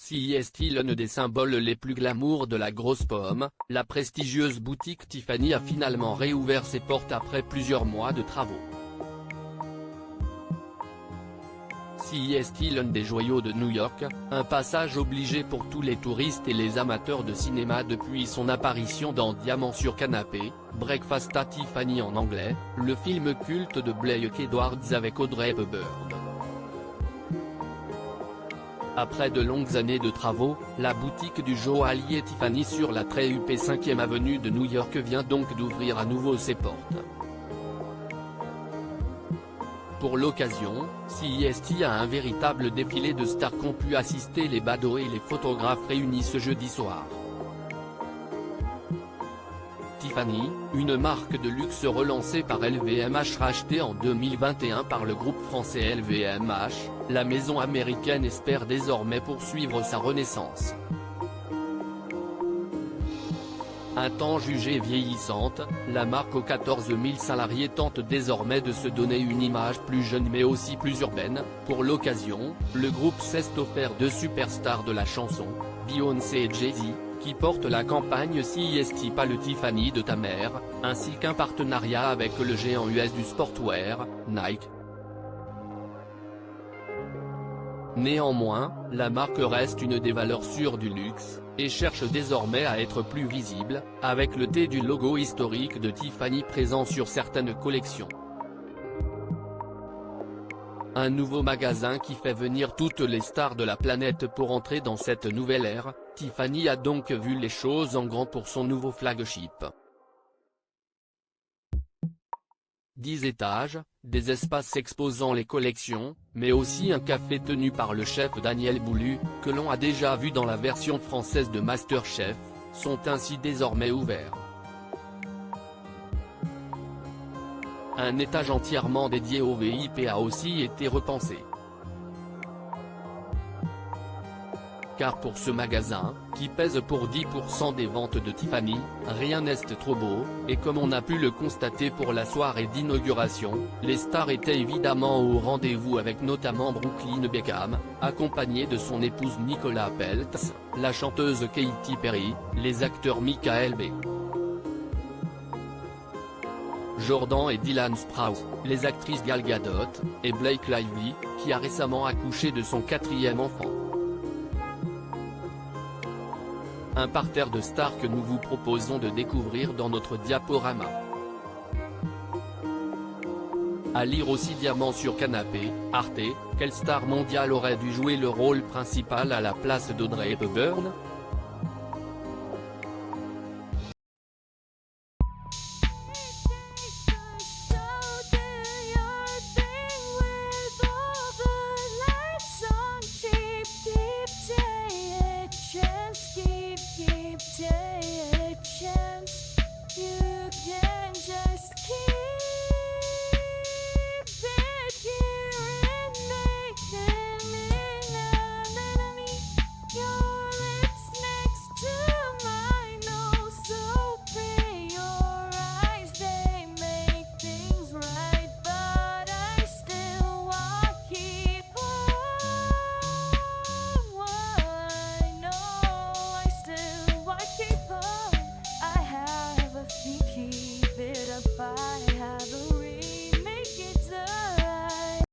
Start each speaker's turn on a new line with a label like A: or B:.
A: CEST, l'un des symboles les plus glamour de la grosse pomme, la prestigieuse boutique Tiffany a finalement réouvert ses portes après plusieurs mois de travaux. CEST, l'un des joyaux de New York, un passage obligé pour tous les touristes et les amateurs de cinéma depuis son apparition dans Diamant sur canapé, Breakfast at Tiffany en anglais, le film culte de Blake Edwards avec Audrey Hepburn. Après de longues années de travaux, la boutique du joaillier Tiffany sur la très huppée 5e avenue de New York vient donc d'ouvrir à nouveau ses portes. Pour l'occasion, CEST a un véritable défilé de stars qu'ont pu assister les badauds et les photographes réunis ce jeudi soir. Tiffany, une marque de luxe relancée par LVMH rachetée en 2021 par le groupe français LVMH, la maison américaine espère désormais poursuivre sa renaissance. Un temps jugée vieillissante, la marque aux 14 000 salariés tente désormais de se donner une image plus jeune mais aussi plus urbaine. Pour l'occasion, le groupe s'est offert deux superstars de la chanson, Beyoncé et Jay-Z, qui portent la campagne CEST pas le Tiffany de ta mère, ainsi qu'un partenariat avec le géant US du sportwear, Nike. Néanmoins, la marque reste une des valeurs sûres du luxe, et cherche désormais à être plus visible, avec le T du logo historique de Tiffany présent sur certaines collections. Un nouveau magasin qui fait venir toutes les stars de la planète pour entrer dans cette nouvelle ère, Tiffany a donc vu les choses en grand pour son nouveau flagship. 10 étages, des espaces exposant les collections, mais aussi un café tenu par le chef Daniel Boulud, que l'on a déjà vu dans la version française de MasterChef, sont ainsi désormais ouverts. Un étage entièrement dédié au VIP a aussi été repensé. Car pour ce magasin, qui pèse pour 10% des ventes de Tiffany, rien n'est trop beau, et comme on a pu le constater pour la soirée d'inauguration, les stars étaient évidemment au rendez-vous avec notamment Brooklyn Beckham, accompagnée de son épouse Nicola Peltz, la chanteuse Katy Perry, les acteurs Michael B. Jordan et Dylan Sprouse, les actrices Gal Gadot, et Blake Lively, qui a récemment accouché de son 4e enfant. Un parterre de stars que nous vous proposons de découvrir dans notre diaporama. À lire aussi Diamant sur canapé, Arte, quelle star mondiale aurait dû jouer le rôle principal à la place d'Audrey Hepburn ?